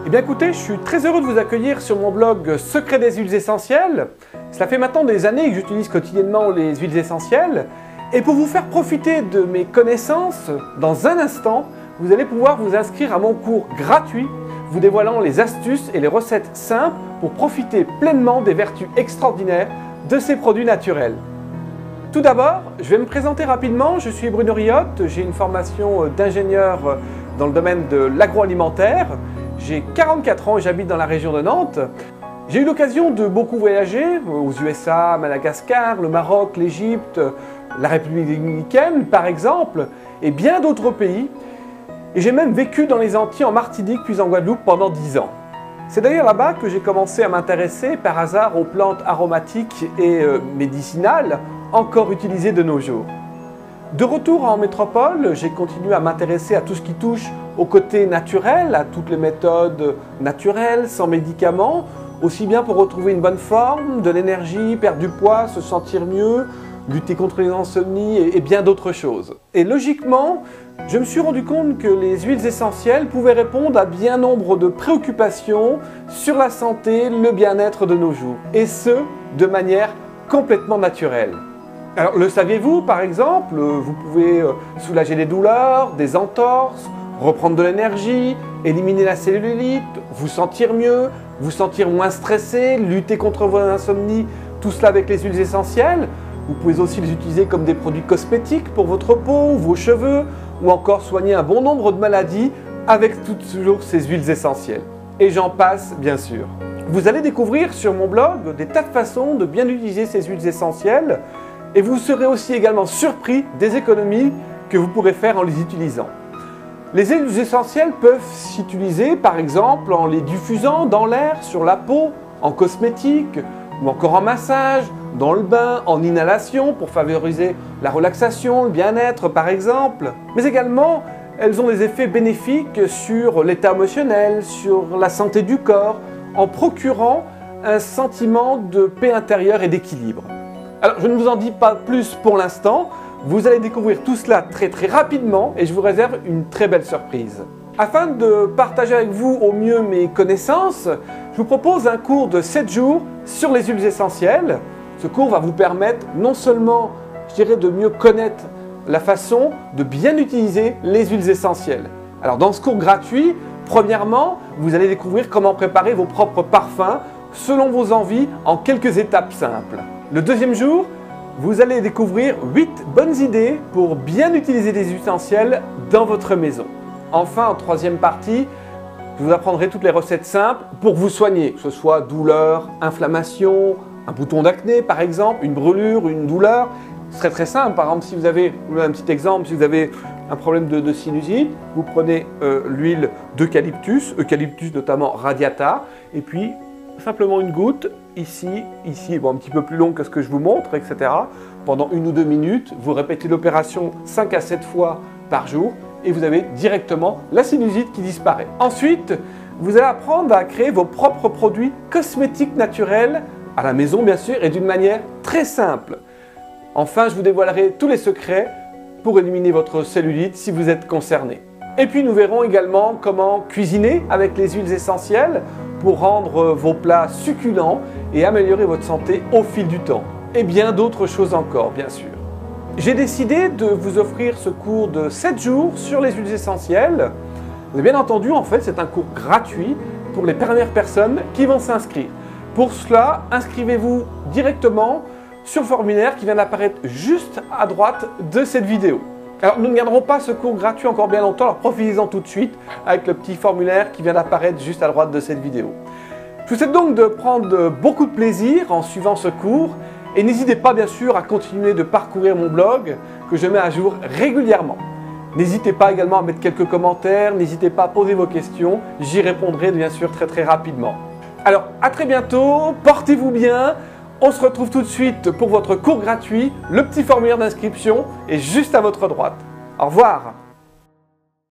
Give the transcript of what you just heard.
Eh bien écoutez, je suis très heureux de vous accueillir sur mon blog Secret des huiles essentielles. Cela fait maintenant des années que j'utilise quotidiennement les huiles essentielles. Et pour vous faire profiter de mes connaissances, dans un instant, vous allez pouvoir vous inscrire à mon cours gratuit, vous dévoilant les astuces et les recettes simples pour profiter pleinement des vertus extraordinaires de ces produits naturels. Tout d'abord, je vais me présenter rapidement. Je suis Bruno Riotte, j'ai une formation d'ingénieur dans le domaine de l'agroalimentaire. J'ai 44 ans et j'habite dans la région de Nantes. J'ai eu l'occasion de beaucoup voyager aux USA, Madagascar, le Maroc, l'Égypte, la République dominicaine par exemple, et bien d'autres pays. Et j'ai même vécu dans les Antilles, en Martinique puis en Guadeloupe pendant 10 ans. C'est d'ailleurs là-bas que j'ai commencé à m'intéresser par hasard aux plantes aromatiques et médicinales encore utilisées de nos jours. De retour en métropole, j'ai continué à m'intéresser à tout ce qui touche au côté naturel, à toutes les méthodes naturelles, sans médicaments, aussi bien pour retrouver une bonne forme, de l'énergie, perdre du poids, se sentir mieux, lutter contre les insomnies et bien d'autres choses. Et logiquement, je me suis rendu compte que les huiles essentielles pouvaient répondre à bien nombre de préoccupations sur la santé, le bien-être de nos jours, et ce, de manière complètement naturelle. Alors, le saviez-vous, par exemple, vous pouvez soulager les douleurs, des entorses, reprendre de l'énergie, éliminer la cellulite, vous sentir mieux, vous sentir moins stressé, lutter contre vos insomnies, tout cela avec les huiles essentielles. Vous pouvez aussi les utiliser comme des produits cosmétiques pour votre peau, vos cheveux, ou encore soigner un bon nombre de maladies avec toujours ces huiles essentielles. Et j'en passe, bien sûr. Vous allez découvrir sur mon blog des tas de façons de bien utiliser ces huiles essentielles, et vous serez aussi également surpris des économies que vous pourrez faire en les utilisant. Les huiles essentielles peuvent s'utiliser par exemple en les diffusant dans l'air, sur la peau, en cosmétique, ou encore en massage, dans le bain, en inhalation pour favoriser la relaxation, le bien-être par exemple. Mais également, elles ont des effets bénéfiques sur l'état émotionnel, sur la santé du corps, en procurant un sentiment de paix intérieure et d'équilibre. Alors, je ne vous en dis pas plus pour l'instant, vous allez découvrir tout cela très rapidement et je vous réserve une très belle surprise. Afin de partager avec vous au mieux mes connaissances, je vous propose un cours de 7 jours sur les huiles essentielles. Ce cours va vous permettre non seulement, je dirais, de mieux connaître la façon de bien utiliser les huiles essentielles. Alors, dans ce cours gratuit, premièrement, vous allez découvrir comment préparer vos propres parfums selon vos envies en quelques étapes simples. Le deuxième jour, vous allez découvrir 8 bonnes idées pour bien utiliser des huiles essentielles dans votre maison. Enfin, en troisième partie, je vous apprendrai toutes les recettes simples pour vous soigner, que ce soit douleur, inflammation, un bouton d'acné par exemple, une brûlure, une douleur. Ce serait très simple. Par exemple, si vous avez, un petit exemple, si vous avez un problème de sinusite, vous prenez l'huile d'eucalyptus, eucalyptus notamment radiata, et puis simplement une goutte, ici, bon, un petit peu plus long que ce que je vous montre, etc. Pendant 1 ou 2 minutes, vous répétez l'opération 5 à 7 fois par jour et vous avez directement la sinusite qui disparaît. Ensuite, vous allez apprendre à créer vos propres produits cosmétiques naturels, à la maison bien sûr, et d'une manière très simple. Enfin, je vous dévoilerai tous les secrets pour éliminer votre cellulite si vous êtes concerné. Et puis nous verrons également comment cuisiner avec les huiles essentielles pour rendre vos plats succulents et améliorer votre santé au fil du temps. Et bien d'autres choses encore, bien sûr. J'ai décidé de vous offrir ce cours de 7 jours sur les huiles essentielles. Et bien entendu, en fait, c'est un cours gratuit pour les premières personnes qui vont s'inscrire. Pour cela, inscrivez-vous directement sur le formulaire qui vient d'apparaître juste à droite de cette vidéo. Alors, nous ne garderons pas ce cours gratuit encore bien longtemps, alors profitez-en tout de suite avec le petit formulaire qui vient d'apparaître juste à droite de cette vidéo. Je vous souhaite donc de prendre beaucoup de plaisir en suivant ce cours et n'hésitez pas bien sûr à continuer de parcourir mon blog que je mets à jour régulièrement. N'hésitez pas également à mettre quelques commentaires, n'hésitez pas à poser vos questions, j'y répondrai bien sûr très rapidement. Alors, à très bientôt, portez-vous bien. On se retrouve tout de suite pour votre cours gratuit. Le petit formulaire d'inscription est juste à votre droite. Au revoir.